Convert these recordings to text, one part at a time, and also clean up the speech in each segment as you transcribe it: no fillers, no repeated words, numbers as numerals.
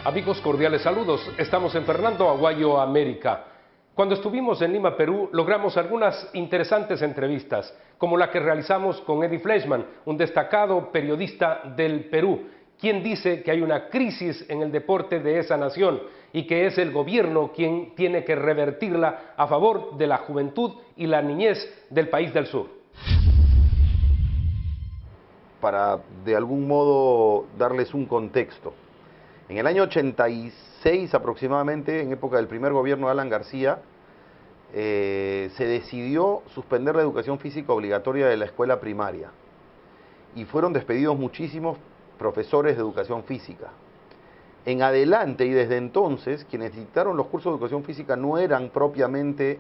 Amigos, cordiales saludos. Estamos en Fernando Aguayo, América. Cuando estuvimos en Lima, Perú, logramos algunas interesantes entrevistas, como la que realizamos con Eddie Fleischmann, un destacado periodista del Perú, quien dice que hay una crisis en el deporte de esa nación y que es el gobierno quien tiene que revertirla a favor de la juventud y la niñez del país del sur. Para, de algún modo, darles un contexto. En el año 86 aproximadamente, en época del primer gobierno de Alan García, se decidió suspender la educación física obligatoria de la escuela primaria y fueron despedidos muchísimos profesores de educación física. En adelante y desde entonces, quienes dictaron los cursos de educación física no eran propiamente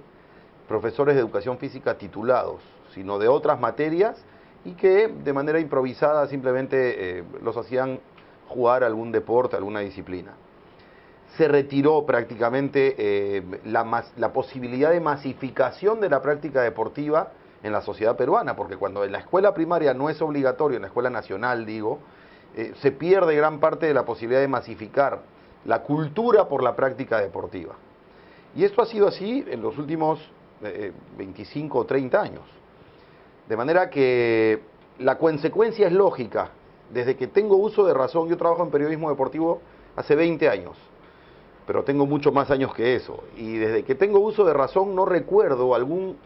profesores de educación física titulados, sino de otras materias y que de manera improvisada simplemente los hacían jugar algún deporte, alguna disciplina. Se retiró prácticamente la posibilidad de masificación de la práctica deportiva en la sociedad peruana, porque cuando en la escuela primaria no es obligatorio, en la escuela nacional digo, se pierde gran parte de la posibilidad de masificar la cultura por la práctica deportiva. Y esto ha sido así en los últimos 25 o 30 años. De manera que la consecuencia es lógica. Desde que tengo uso de razón, yo trabajo en periodismo deportivo hace 20 años, pero tengo mucho más años que eso. Y desde que tengo uso de razón no recuerdo algún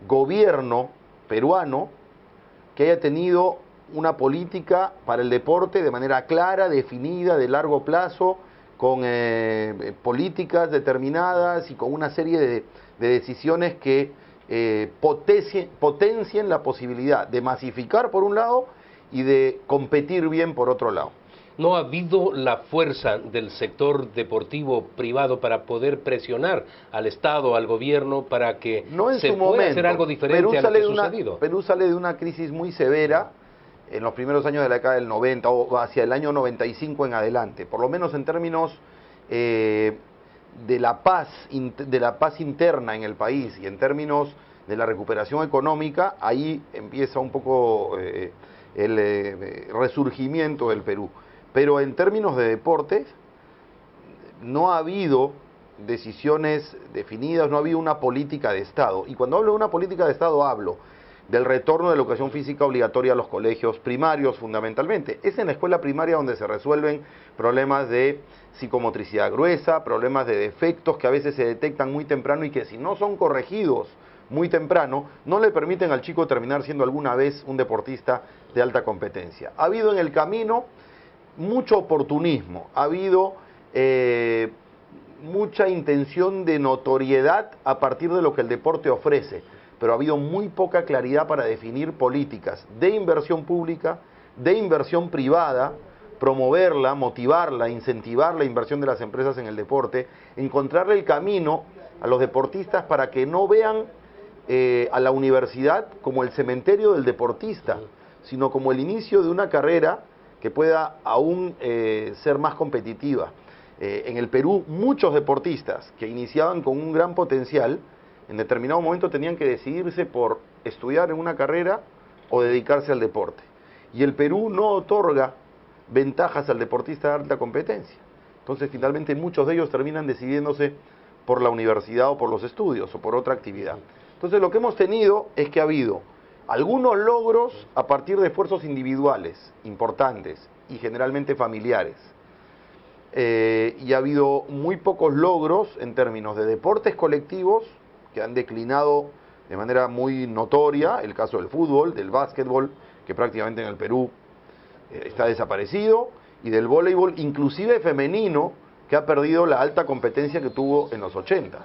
gobierno peruano que haya tenido una política para el deporte de manera clara, definida, de largo plazo, con políticas determinadas y con una serie de decisiones que potencien la posibilidad de masificar por un lado y de competir bien por otro lado. ¿No ha habido la fuerza del sector deportivo privado para poder presionar al Estado, al gobierno, para que se pueda hacer algo diferente a lo que ha sucedido? Perú sale de una crisis muy severa en los primeros años de la década del 90 o hacia el año 95 en adelante, por lo menos en términos de la paz interna en el país y en términos de la recuperación económica. Ahí empieza un poco el resurgimiento del Perú. Pero en términos de deportes, no ha habido decisiones definidas, no ha habido una política de Estado. Y cuando hablo de una política de Estado, hablo del retorno de la educación física obligatoria a los colegios primarios, fundamentalmente. Es en la escuela primaria donde se resuelven problemas de psicomotricidad gruesa, problemas de defectos que a veces se detectan muy temprano y que si no son corregidos muy temprano, no le permiten al chico terminar siendo alguna vez un deportista de alta competencia. Ha habido en el camino mucho oportunismo, ha habido mucha intención de notoriedad a partir de lo que el deporte ofrece, pero ha habido muy poca claridad para definir políticas de inversión pública, de inversión privada, promoverla, motivarla, incentivar la inversión de las empresas en el deporte, encontrarle el camino a los deportistas para que no vean a la universidad como el cementerio del deportista, sino como el inicio de una carrera que pueda aún ser más competitiva. En el Perú, muchos deportistas que iniciaban con un gran potencial, en determinado momento tenían que decidirse por estudiar en una carrera o dedicarse al deporte. Y el Perú no otorga ventajas al deportista de alta competencia. Entonces, finalmente, muchos de ellos terminan decidiéndose por la universidad o por los estudios o por otra actividad. Entonces, lo que hemos tenido es que ha habido algunos logros a partir de esfuerzos individuales importantes y generalmente familiares. Y ha habido muy pocos logros en términos de deportes colectivos que han declinado de manera muy notoria, el caso del fútbol, del básquetbol, que prácticamente en el Perú está desaparecido, y del voleibol, inclusive femenino, que ha perdido la alta competencia que tuvo en los 80.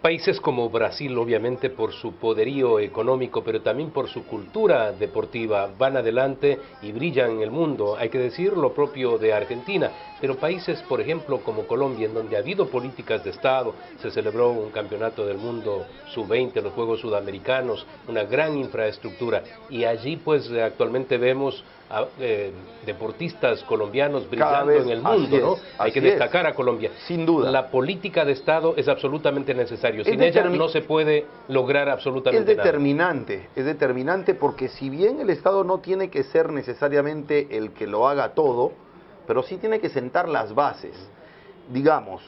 Países como Brasil, obviamente por su poderío económico, pero también por su cultura deportiva, van adelante y brillan en el mundo. Hay que decir lo propio de Argentina, pero países, por ejemplo, como Colombia, en donde ha habido políticas de Estado, se celebró un campeonato del mundo sub-20, los Juegos Sudamericanos, una gran infraestructura, y allí pues actualmente vemos a deportistas colombianos brillando en el mundo, ¿no? Hay que destacar a Colombia. Sin duda. La política de Estado es absolutamente necesaria. Sin ella no se puede lograr absolutamente nada. Es determinante porque si bien el Estado no tiene que ser necesariamente el que lo haga todo, pero sí tiene que sentar las bases. Digamos,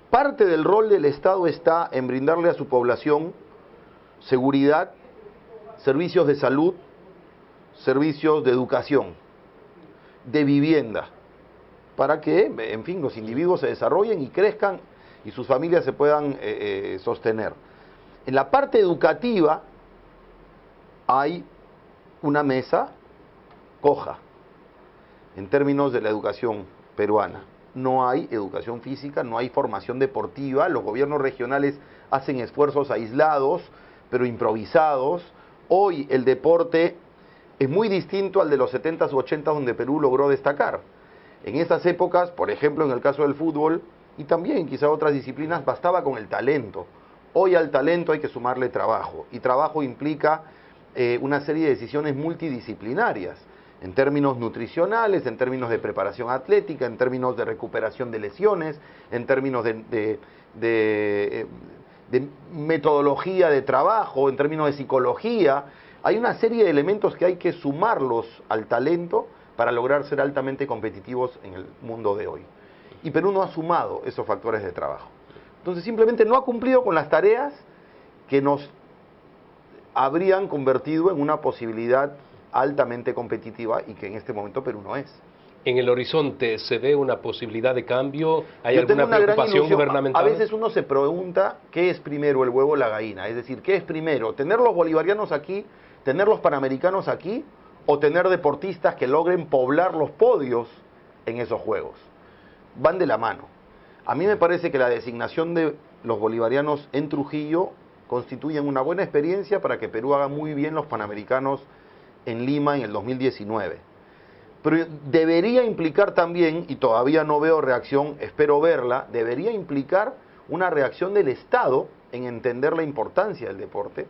parte del rol del Estado está en brindarle a su población seguridad, servicios de salud, servicios de educación, de vivienda, para que, en fin, los individuos se desarrollen y crezcan y sus familias se puedan sostener. En la parte educativa hay una mesa coja en términos de la educación peruana. No hay educación física, no hay formación deportiva, los gobiernos regionales hacen esfuerzos aislados, pero improvisados. Hoy el deporte es muy distinto al de los 70s u 80s donde Perú logró destacar. En esas épocas, por ejemplo, en el caso del fútbol, y también quizá otras disciplinas, bastaba con el talento. Hoy al talento hay que sumarle trabajo, y trabajo implica una serie de decisiones multidisciplinarias, en términos nutricionales, en términos de preparación atlética, en términos de recuperación de lesiones, en términos de metodología de trabajo, en términos de psicología. Hay una serie de elementos que hay que sumarlos al talento para lograr ser altamente competitivos en el mundo de hoy. Y Perú no ha sumado esos factores de trabajo. Entonces simplemente no ha cumplido con las tareas que nos habrían convertido en una posibilidad altamente competitiva y que en este momento Perú no es. ¿En el horizonte se ve una posibilidad de cambio? ¿Hay Yo tengo alguna una gran preocupación ilusión. gubernamental? A veces uno se pregunta qué es primero, el huevo o la gallina. Es decir, ¿qué es primero? ¿Tener los bolivarianos aquí, tener los panamericanos aquí o tener deportistas que logren poblar los podios en esos juegos? Van de la mano. A mí me parece que la designación de los bolivarianos en Trujillo constituyen una buena experiencia para que Perú haga muy bien los panamericanos en Lima en el 2019. Pero debería implicar también, y todavía no veo reacción, espero verla, debería implicar una reacción del Estado en entender la importancia del deporte,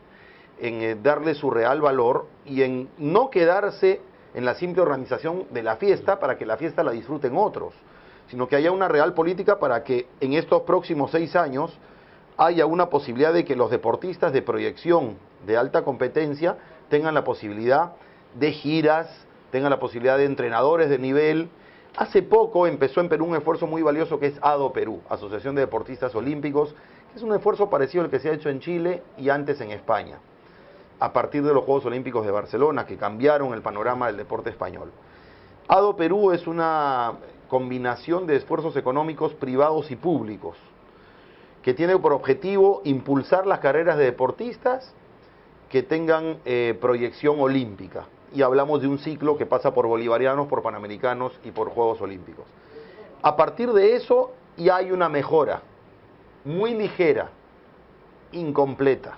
en darle su real valor y en no quedarse en la simple organización de la fiesta para que la fiesta la disfruten otros, sino que haya una real política para que en estos próximos 6 años haya una posibilidad de que los deportistas de proyección de alta competencia tengan la posibilidad de giras, tengan la posibilidad de entrenadores de nivel. Hace poco empezó en Perú un esfuerzo muy valioso que es ADO Perú, Asociación de Deportistas Olímpicos, que es un esfuerzo parecido al que se ha hecho en Chile y antes en España, a partir de los Juegos Olímpicos de Barcelona, que cambiaron el panorama del deporte español. ADO Perú es una combinación de esfuerzos económicos privados y públicos, que tiene por objetivo impulsar las carreras de deportistas que tengan proyección olímpica. Y hablamos de un ciclo que pasa por bolivarianos, por panamericanos y por Juegos Olímpicos. A partir de eso ya hay una mejora, muy ligera, incompleta.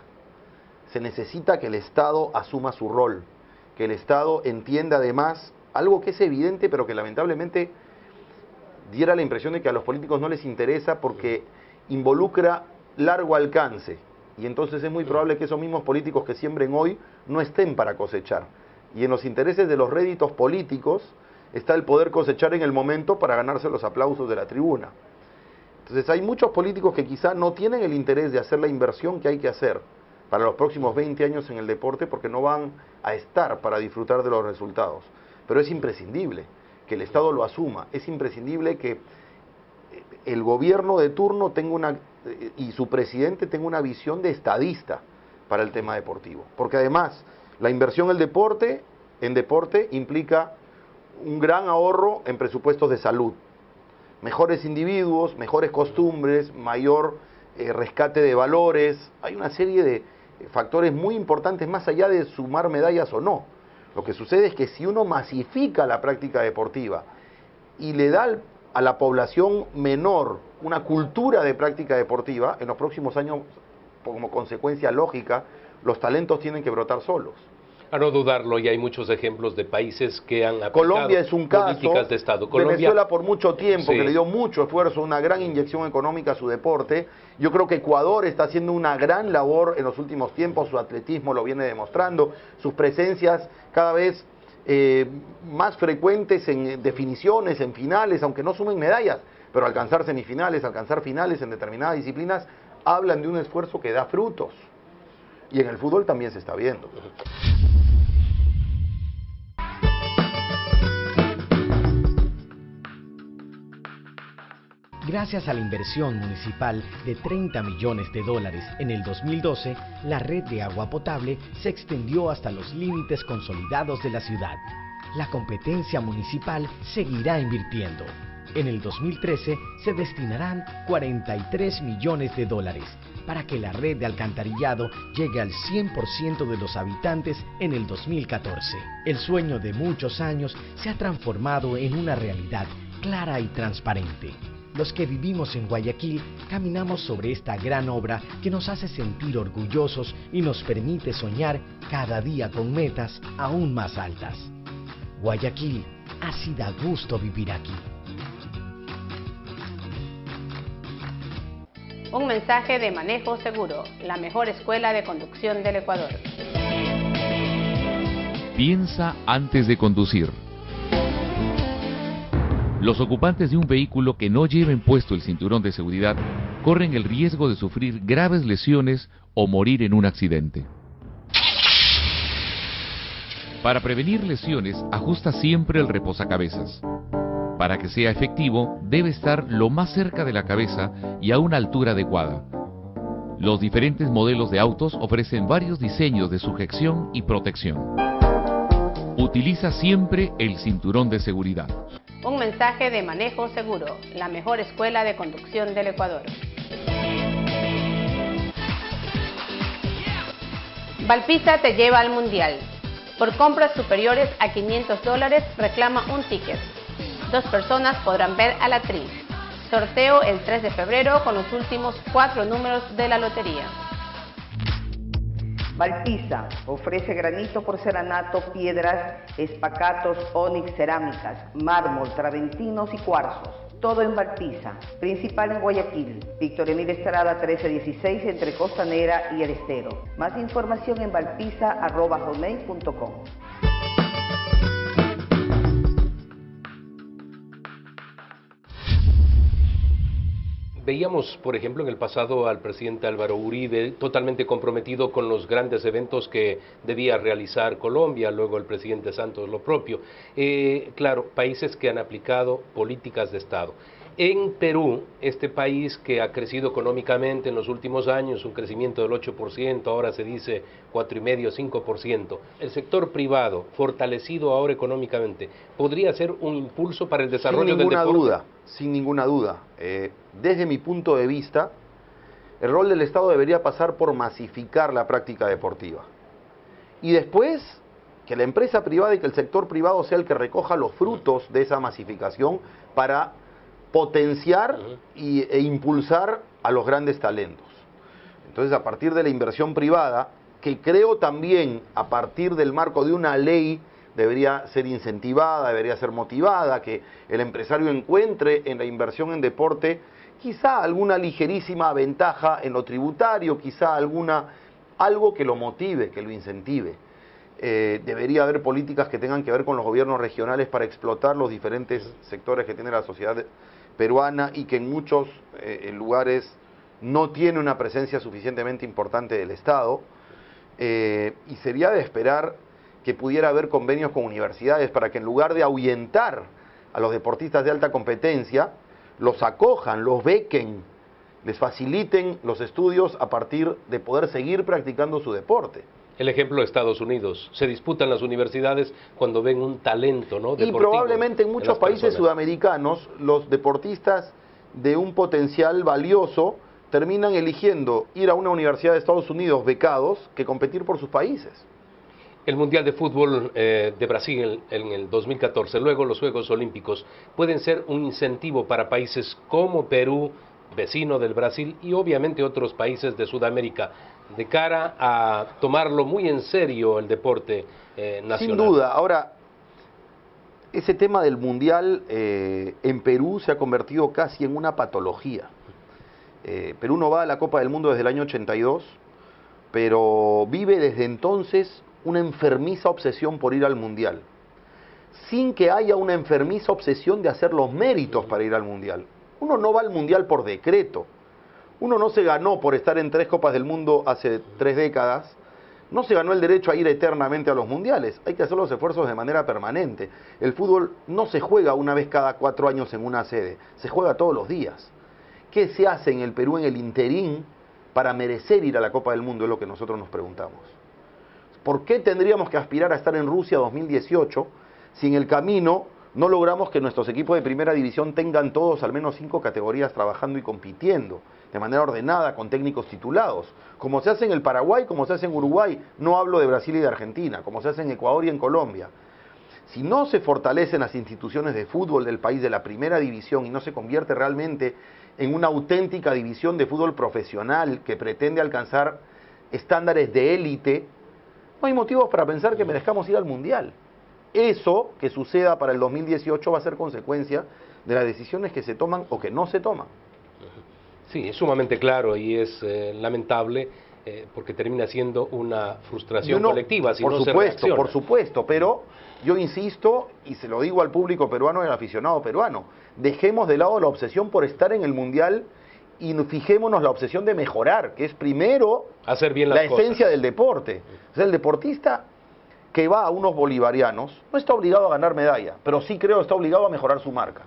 Se necesita que el Estado asuma su rol, que el Estado entienda además algo que es evidente, pero que lamentablemente diera la impresión de que a los políticos no les interesa porque involucra largo alcance. Y entonces es muy probable que esos mismos políticos que siembren hoy no estén para cosechar. Y en los intereses de los réditos políticos está el poder cosechar en el momento para ganarse los aplausos de la tribuna. Entonces hay muchos políticos que quizá no tienen el interés de hacer la inversión que hay que hacer para los próximos 20 años en el deporte porque no van a estar para disfrutar de los resultados. Pero es imprescindible que el Estado lo asuma, es imprescindible que el gobierno de turno tenga y su presidente tenga una visión de estadista para el tema deportivo. Porque además la inversión en deporte implica un gran ahorro en presupuestos de salud, mejores individuos, mejores costumbres, mayor rescate de valores. Hay una serie de factores muy importantes más allá de sumar medallas o no. Lo que sucede es que si uno masifica la práctica deportiva y le da a la población menor una cultura de práctica deportiva, en los próximos años, como consecuencia lógica, los talentos tienen que brotar solos. A no dudarlo, y hay muchos ejemplos de países que han aplicado Colombia es un caso, políticas de Estado. Colombia, Venezuela por mucho tiempo, sí, que le dio mucho esfuerzo, una gran inyección económica a su deporte. Yo creo que Ecuador está haciendo una gran labor en los últimos tiempos, su atletismo lo viene demostrando, sus presencias cada vez más frecuentes en definiciones, en finales, aunque no sumen medallas, pero alcanzar semifinales, alcanzar finales en determinadas disciplinas, hablan de un esfuerzo que da frutos. Y en el fútbol también se está viendo. Gracias a la inversión municipal de 30 millones de dólares en el 2012, la red de agua potable se extendió hasta los límites consolidados de la ciudad. La competencia municipal seguirá invirtiendo. En el 2013 se destinarán 43 millones de dólares para que la red de alcantarillado llegue al 100% de los habitantes en el 2014. El sueño de muchos años se ha transformado en una realidad clara y transparente. Los que vivimos en Guayaquil caminamos sobre esta gran obra que nos hace sentir orgullosos y nos permite soñar cada día con metas aún más altas. Guayaquil, así da gusto vivir aquí. Un mensaje de Manejo Seguro, la mejor escuela de conducción del Ecuador. Piensa antes de conducir. Los ocupantes de un vehículo que no lleven puesto el cinturón de seguridad corren el riesgo de sufrir graves lesiones o morir en un accidente. Para prevenir lesiones, ajusta siempre el reposacabezas. Para que sea efectivo, debe estar lo más cerca de la cabeza y a una altura adecuada. Los diferentes modelos de autos ofrecen varios diseños de sujeción y protección. Utiliza siempre el cinturón de seguridad. Un mensaje de Manejo Seguro, la mejor escuela de conducción del Ecuador. Valpisa te lleva al Mundial. Por compras superiores a $500, reclama un ticket. 2 personas podrán ver a la actriz. Sorteo el 3 de febrero con los últimos 4 números de la lotería. Valpisa ofrece granito, porcelanato, piedras, espacatos, ónix, cerámicas, mármol, traventinos y cuarzos. Todo en Valpisa, principal en Guayaquil. Víctor Emil Estrada 1316 entre Costanera y El Estero. Más información en valpisa@hotmail.com. Veíamos, por ejemplo, en el pasado al presidente Álvaro Uribe totalmente comprometido con los grandes eventos que debía realizar Colombia, luego el presidente Santos lo propio. Claro, países que han aplicado políticas de Estado. En Perú, este país que ha crecido económicamente en los últimos años, un crecimiento del 8%, ahora se dice 4,5%, 5%, el sector privado, fortalecido ahora económicamente, ¿podría ser un impulso para el desarrollo del deporte? Sin ninguna duda. Desde mi punto de vista, el rol del Estado debería pasar por masificar la práctica deportiva. Y después, que la empresa privada y que el sector privado sea el que recoja los frutos de esa masificación para potenciar e impulsar a los grandes talentos. Entonces, a partir de la inversión privada, que creo también a partir del marco de una ley debería ser incentivada, debería ser motivada, que el empresario encuentre en la inversión en deporte quizá alguna ligerísima ventaja en lo tributario, quizá algo que lo motive, que lo incentive. Debería haber políticas que tengan que ver con los gobiernos regionales para explotar los diferentes sectores que tiene la sociedad peruana y que en muchos lugares no tiene una presencia suficientemente importante del Estado. Y sería de esperar que pudiera haber convenios con universidades para que en lugar de ahuyentar a los deportistas de alta competencia, los acojan, los bequen, les faciliten los estudios a partir de poder seguir practicando su deporte. El ejemplo de Estados Unidos, se disputan las universidades cuando ven un talento, ¿no?, deportivo. Y probablemente en muchos países sudamericanos los deportistas de un potencial valioso terminan eligiendo ir a una universidad de Estados Unidos becados que competir por sus países. El Mundial de Fútbol de Brasil en el 2014, luego los Juegos Olímpicos, pueden ser un incentivo para países como Perú, vecino del Brasil, y obviamente otros países de Sudamérica, de cara a tomarlo muy en serio el deporte nacional. Sin duda. Ahora, ese tema del Mundial en Perú se ha convertido casi en una patología. Perú no va a la Copa del Mundo desde el año 82, pero vive desde entonces una enfermiza obsesión por ir al Mundial, sin que haya una enfermiza obsesión de hacer los méritos para ir al Mundial. Uno no va al Mundial por decreto. Uno no se ganó por estar en 3 Copas del Mundo hace 3 décadas. No se ganó el derecho a ir eternamente a los mundiales. Hay que hacer los esfuerzos de manera permanente. El fútbol no se juega una vez cada 4 años en una sede. Se juega todos los días. ¿qué se hace en el Perú en el interín para merecer ir a la Copa del Mundo? Es lo que nosotros nos preguntamos. ¿Por qué tendríamos que aspirar a estar en Rusia 2018 si en el camino no logramos que nuestros equipos de primera división tengan todos al menos 5 categorías trabajando y compitiendo de manera ordenada con técnicos titulados? Como se hace en el Paraguay, como se hace en Uruguay, no hablo de Brasil y de Argentina, como se hace en Ecuador y en Colombia. Si no se fortalecen las instituciones de fútbol del país de la primera división y no se convierte realmente en una auténtica división de fútbol profesional que pretende alcanzar estándares de élite, no hay motivos para pensar que merezcamos ir al Mundial. Eso que suceda para el 2018 va a ser consecuencia de las decisiones que se toman o que no se toman. Sí, es sumamente claro y es lamentable porque termina siendo una frustración colectiva si no se reacciona. Por supuesto, pero yo insisto y se lo digo al público peruano y al aficionado peruano, dejemos de lado la obsesión por estar en el Mundial y fijémonos la obsesión de mejorar, que es primero hacer bien las cosas. Esencia del deporte. O sea, el deportista que va a unos bolivarianos no está obligado a ganar medalla, pero sí creo está obligado a mejorar su marca,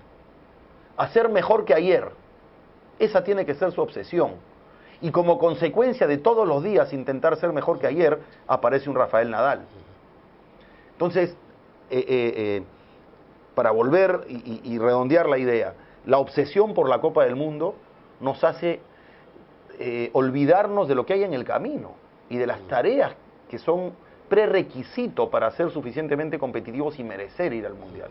a ser mejor que ayer. Esa tiene que ser su obsesión. Y como consecuencia de todos los días intentar ser mejor que ayer, aparece un Rafael Nadal. Entonces, para volver y redondear la idea, la obsesión por la Copa del Mundo nos hace olvidarnos de lo que hay en el camino y de las tareas que son prerequisito para ser suficientemente competitivos y merecer ir al Mundial.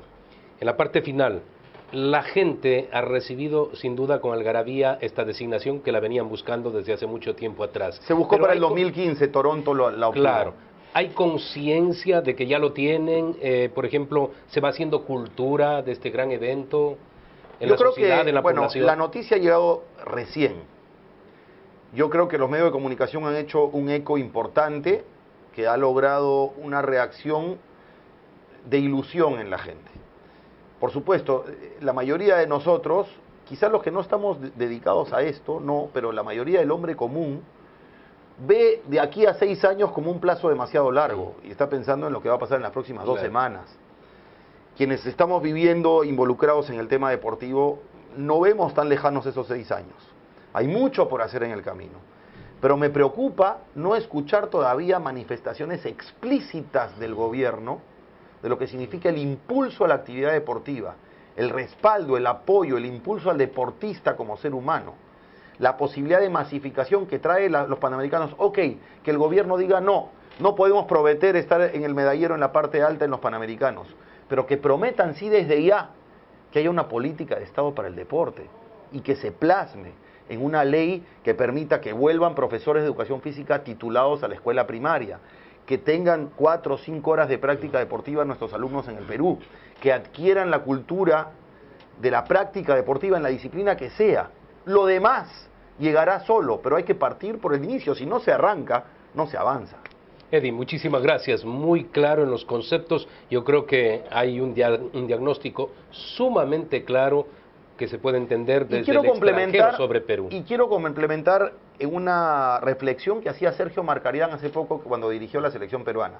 En la parte final, la gente ha recibido sin duda con algarabía esta designación que la venían buscando desde hace mucho tiempo atrás. Se buscó para el 2015, Toronto la obtuvo. Claro. ¿Hay conciencia de que ya lo tienen? Por ejemplo, ¿se va haciendo cultura de este gran evento en la sociedad, en la población? La noticia ha llegado recién. Yo creo que los medios de comunicación han hecho un eco importante que ha logrado una reacción de ilusión en la gente. Por supuesto, la mayoría de nosotros, quizás los que no estamos dedicados a esto, no, pero la mayoría del hombre común ve de aquí a 6 años como un plazo demasiado largo y está pensando en lo que va a pasar en las próximas 2 semanas. Quienes estamos viviendo involucrados en el tema deportivo, no vemos tan lejanos esos 6 años. Hay mucho por hacer en el camino. Pero me preocupa no escuchar todavía manifestaciones explícitas del gobierno de lo que significa el impulso a la actividad deportiva, el respaldo, el apoyo, el impulso al deportista como ser humano, la posibilidad de masificación que trae los Panamericanos. Ok, que el gobierno diga no podemos prometer estar en el medallero en la parte alta en los Panamericanos, pero que prometan sí desde ya que haya una política de Estado para el deporte y que se plasme en una ley que permita que vuelvan profesores de educación física titulados a la escuela primaria, que tengan 4 o 5 horas de práctica deportiva nuestros alumnos en el Perú, que adquieran la cultura de la práctica deportiva en la disciplina que sea. Lo demás llegará solo, pero hay que partir por el inicio. Si no se arranca, no se avanza. Eddie, muchísimas gracias. Muy claro en los conceptos. Yo creo que hay un diagnóstico sumamente claro que se puede entender desde el extranjero sobre Perú. Y quiero complementar en una reflexión que hacía Sergio Marcarián hace poco cuando dirigió la selección peruana.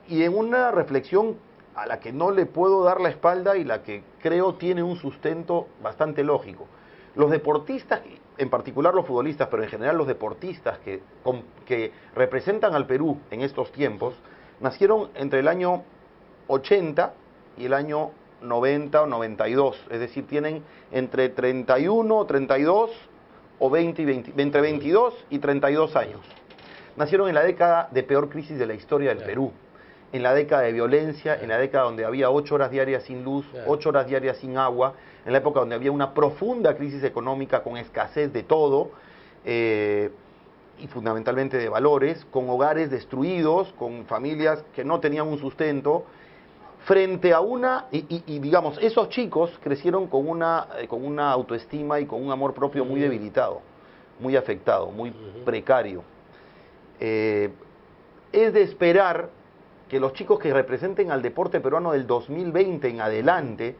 Y en una reflexión a la que no le puedo dar la espalda y la que creo tiene un sustento bastante lógico. Los deportistas, en particular los futbolistas, pero en general los deportistas que representan al Perú en estos tiempos, nacieron entre el año 80 y el año 90 o 92, es decir, tienen entre 31, 32 o 20 y 20, entre 22 y 32 años. Nacieron en la década de peor crisis de la historia del Perú, en la década de violencia, en la década donde había 8 horas diarias sin luz, 8 horas diarias sin agua, en la época donde había una profunda crisis económica con escasez de todo, y fundamentalmente de valores, con hogares destruidos, con familias que no tenían un sustento, frente a y digamos, esos chicos crecieron con una autoestima y con un amor propio muy debilitado, muy afectado, muy precario. Es de esperar que los chicos que representen al deporte peruano del 2020 en adelante,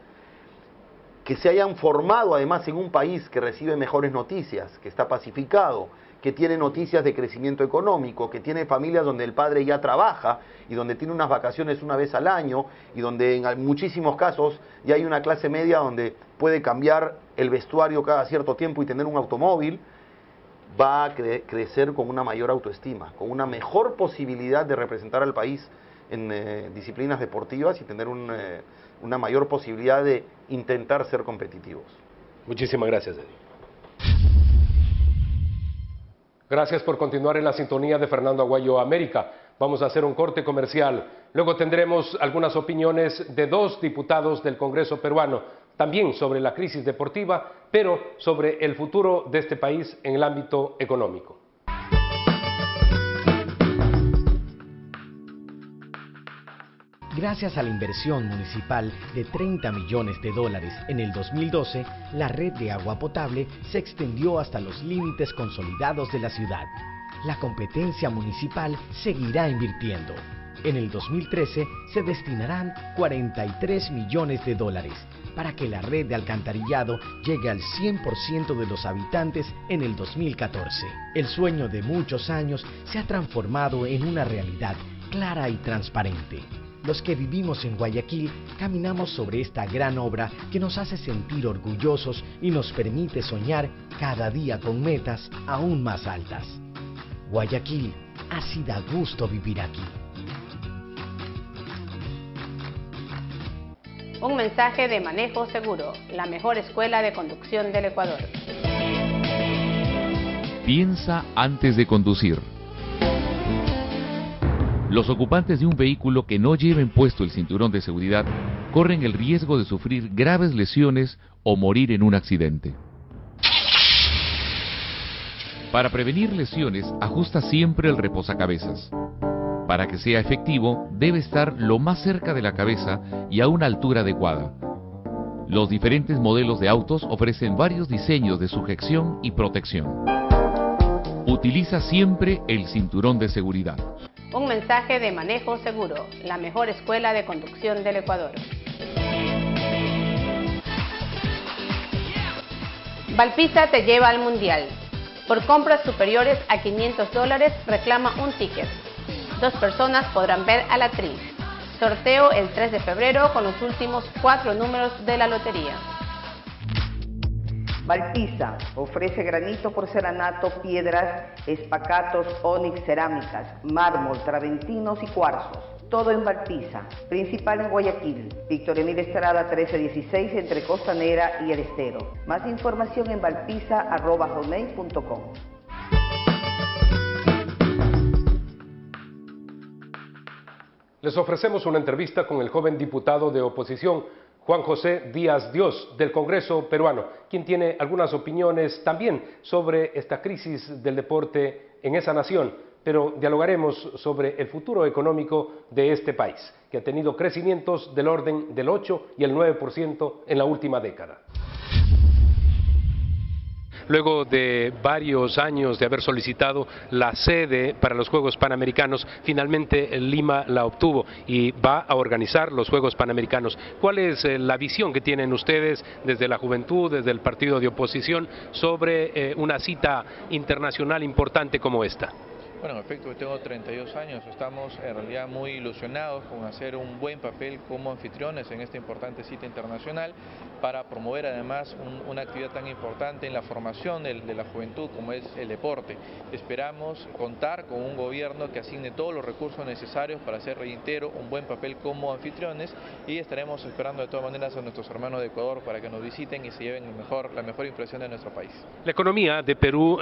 que se hayan formado además en un país que recibe mejores noticias, que está pacificado, que tiene noticias de crecimiento económico, que tiene familias donde el padre ya trabaja y donde tiene unas vacaciones una vez al año y donde en muchísimos casos ya hay una clase media donde puede cambiar el vestuario cada cierto tiempo y tener un automóvil, va a crecer con una mayor autoestima, con una mejor posibilidad de representar al país en disciplinas deportivas y tener una mayor posibilidad de intentar ser competitivos. Muchísimas gracias, Eddie. Gracias por continuar en la sintonía de Fernando Aguayo América. Vamos a hacer un corte comercial. Luego tendremos algunas opiniones de dos diputados del Congreso peruano, también sobre la crisis deportiva, pero sobre el futuro de este país en el ámbito económico. Gracias a la inversión municipal de 30 millones de dólares en el 2012, la red de agua potable se extendió hasta los límites consolidados de la ciudad. La competencia municipal seguirá invirtiendo. En el 2013 se destinarán 43 millones de dólares para que la red de alcantarillado llegue al 100% de los habitantes en el 2014. El sueño de muchos años se ha transformado en una realidad clara y transparente. Los que vivimos en Guayaquil caminamos sobre esta gran obra que nos hace sentir orgullosos y nos permite soñar cada día con metas aún más altas. Guayaquil, así da gusto vivir aquí. Un mensaje de Manejo Seguro, la mejor escuela de conducción del Ecuador. Piensa antes de conducir. Los ocupantes de un vehículo que no lleven puesto el cinturón de seguridad corren el riesgo de sufrir graves lesiones o morir en un accidente. Para prevenir lesiones, ajusta siempre el reposacabezas. Para que sea efectivo, debe estar lo más cerca de la cabeza y a una altura adecuada. Los diferentes modelos de autos ofrecen varios diseños de sujeción y protección. Utiliza siempre el cinturón de seguridad. Un mensaje de Manejo Seguro, la mejor escuela de conducción del Ecuador. Valpisa te lleva al Mundial. Por compras superiores a $500, reclama un ticket. 2 personas podrán ver a la actriz. Sorteo el 3 de febrero con los últimos 4 números de la lotería. Valpisa ofrece granito, porcelanato, piedras, espacatos, ónix, cerámicas, mármol, traventinos y cuarzos. Todo en Valpisa, principal en Guayaquil, Víctor Emil Estrada 1316 entre Costanera y El Estero. Más información en valpisa@hotmail.com. Les ofrecemos una entrevista con el joven diputado de oposición, Juan José Díaz Dios, del Congreso peruano, quien tiene algunas opiniones también sobre esta crisis del deporte en esa nación, pero dialogaremos sobre el futuro económico de este país, que ha tenido crecimientos del orden del 8 y el 9% en la última década. Luego de varios años de haber solicitado la sede para los Juegos Panamericanos, finalmente Lima la obtuvo y va a organizar los Juegos Panamericanos. ¿Cuál es la visión que tienen ustedes desde la juventud, desde el partido de oposición, sobre una cita internacional importante como esta? Bueno, en efecto, tengo 32 años, estamos en realidad muy ilusionados con hacer un buen papel como anfitriones en esta importante cita internacional para promover además una actividad tan importante en la formación de la juventud como es el deporte. Esperamos contar con un gobierno que asigne todos los recursos necesarios para hacer, reitero, un buen papel como anfitriones y estaremos esperando de todas maneras a nuestros hermanos de Ecuador para que nos visiten y se lleven la mejor impresión de nuestro país. La economía de Perú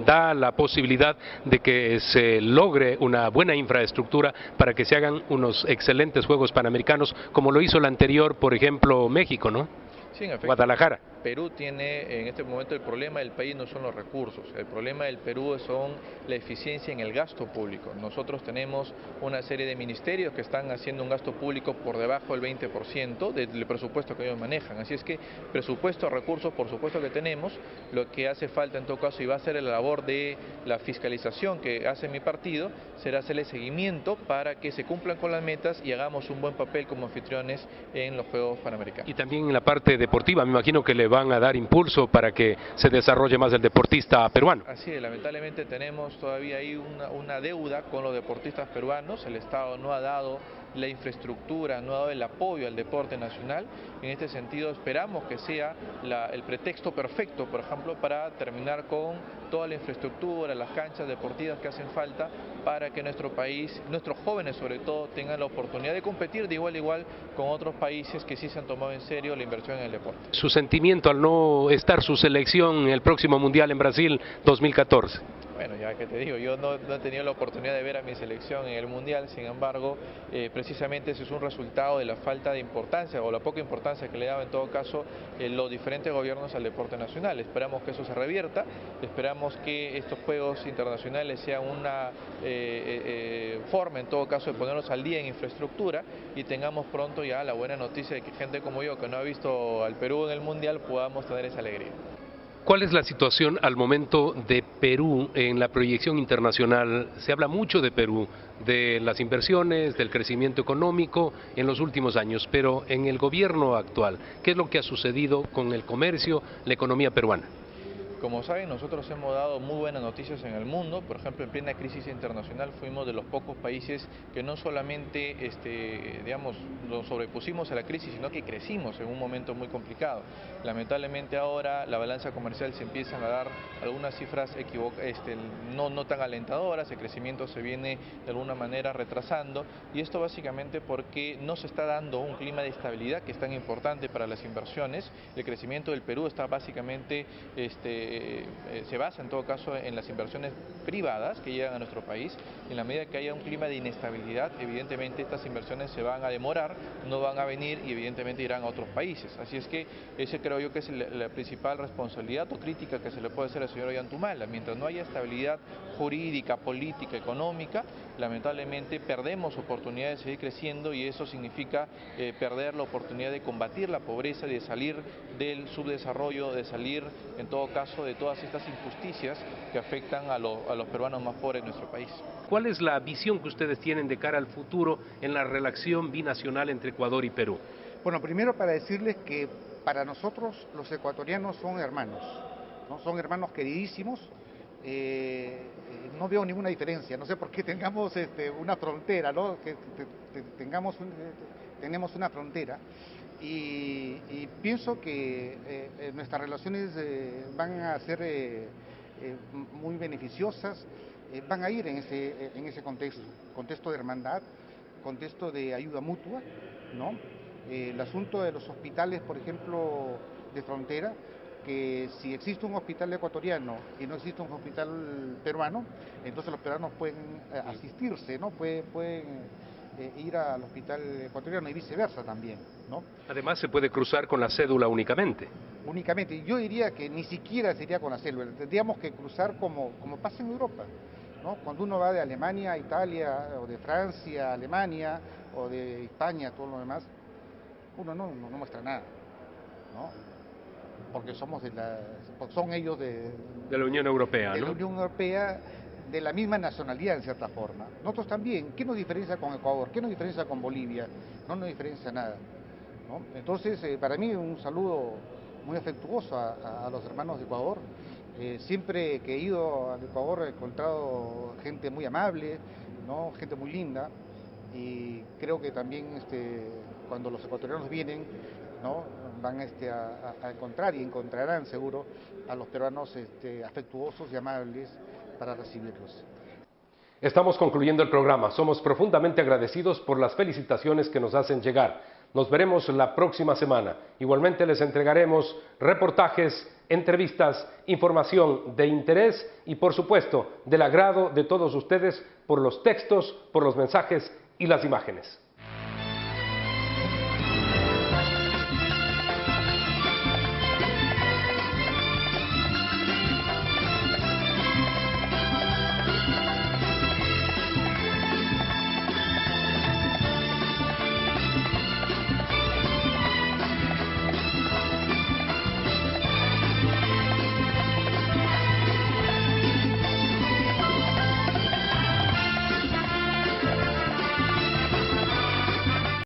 da la posibilidad de que se logre una buena infraestructura para que se hagan unos excelentes Juegos Panamericanos, como lo hizo el anterior, por ejemplo, México, ¿no? Sí, en efecto. Guadalajara. Perú tiene en este momento el problema del país no son los recursos, el problema del Perú son la eficiencia en el gasto público. Nosotros tenemos una serie de ministerios que están haciendo un gasto público por debajo del 20% del presupuesto que ellos manejan, así es que presupuesto, recursos, por supuesto que tenemos, lo que hace falta en todo caso y va a ser la labor de la fiscalización que hace mi partido, será hacerle seguimiento para que se cumplan con las metas y hagamos un buen papel como anfitriones en los Juegos Panamericanos. Y también en la parte deportiva, me imagino que le van a dar impulso para que se desarrolle más el deportista peruano. Así es, lamentablemente tenemos todavía ahí una deuda con los deportistas peruanos. El Estado no ha dado la infraestructura, no ha dado el apoyo al deporte nacional. En este sentido esperamos que sea el pretexto perfecto, por ejemplo, para terminar con toda la infraestructura, las canchas deportivas que hacen falta para que nuestro país, nuestros jóvenes sobre todo, tengan la oportunidad de competir de igual a igual con otros países que sí se han tomado en serio la inversión en el deporte. Su sentimiento al no estar su selección en el próximo Mundial en Brasil 2014. Bueno, ya que te digo, yo no he tenido la oportunidad de ver a mi selección en el Mundial, sin embargo, precisamente ese es un resultado de la falta de importancia o la poca importancia que le daba en todo caso los diferentes gobiernos al deporte nacional. Esperamos que eso se revierta, esperamos que estos Juegos Internacionales sean una forma en todo caso de ponernos al día en infraestructura y tengamos pronto ya la buena noticia de que gente como yo que no ha visto al Perú en el Mundial podamos tener esa alegría. ¿Cuál es la situación al momento de Perú en la proyección internacional? Se habla mucho de Perú, de las inversiones, del crecimiento económico en los últimos años, pero en el gobierno actual, ¿qué es lo que ha sucedido con el comercio, la economía peruana? Como saben, nosotros hemos dado muy buenas noticias en el mundo. Por ejemplo, en plena crisis internacional fuimos de los pocos países que no solamente digamos, nos sobrepusimos a la crisis, sino que crecimos en un momento muy complicado. Lamentablemente ahora la balanza comercial se empiezan a dar algunas cifras no tan alentadoras, el crecimiento se viene de alguna manera retrasando y esto básicamente porque no se está dando un clima de estabilidad que es tan importante para las inversiones. El crecimiento del Perú está básicamente se basa en todo caso en las inversiones privadas que llegan a nuestro país. En la medida que haya un clima de inestabilidad, evidentemente estas inversiones se van a demorar, no van a venir y evidentemente irán a otros países. Así es que ese creo yo que es la principal responsabilidad o crítica que se le puede hacer al señor Ollantumala. Mientras no haya estabilidad jurídica, política, económica, lamentablemente perdemos oportunidades de seguir creciendo y eso significa perder la oportunidad de combatir la pobreza, de salir del subdesarrollo, de salir en todo caso de todas estas injusticias que afectan a los peruanos más pobres de nuestro país. ¿Cuál es la visión que ustedes tienen de cara al futuro en la relación binacional entre Ecuador y Perú? Bueno, primero para decirles que para nosotros los ecuatorianos son hermanos, ¿no? Son hermanos queridísimos. No veo ninguna diferencia, no sé por qué tengamos una frontera, ¿no? Tenemos una frontera y pienso que nuestras relaciones van a ser muy beneficiosas, van a ir en ese contexto de hermandad, contexto de ayuda mutua, ¿no? El asunto de los hospitales, por ejemplo, de frontera, que si existe un hospital ecuatoriano y no existe un hospital peruano, entonces los peruanos pueden asistirse, ¿no? Pueden ir al hospital ecuatoriano y viceversa también, ¿no? Además se puede cruzar con la cédula únicamente. Únicamente, yo diría que ni siquiera sería con la cédula, tendríamos que cruzar como pasa en Europa, ¿no? Cuando uno va de Alemania a Italia, o de Francia a Alemania, o de España, todo lo demás, uno no muestra nada, ¿no? Porque son ellos de la Unión Europea, de ¿no? la Unión Europea, de la misma nacionalidad en cierta forma. Nosotros también, ¿qué nos diferencia con Ecuador? ¿Qué nos diferencia con Bolivia? No nos diferencia nada, ¿no? Entonces, para mí un saludo muy afectuoso a los hermanos de Ecuador. Siempre que he ido al Ecuador he encontrado gente muy amable, ¿no? Gente muy linda, y creo que también cuando los ecuatorianos vienen, ¿no? Van a encontrar y encontrarán seguro a los peruanos afectuosos y amables para recibirlos. Estamos concluyendo el programa. Somos profundamente agradecidos por las felicitaciones que nos hacen llegar. Nos veremos la próxima semana. Igualmente les entregaremos reportajes, entrevistas, información de interés y por supuesto del agrado de todos ustedes por los textos, por los mensajes y las imágenes.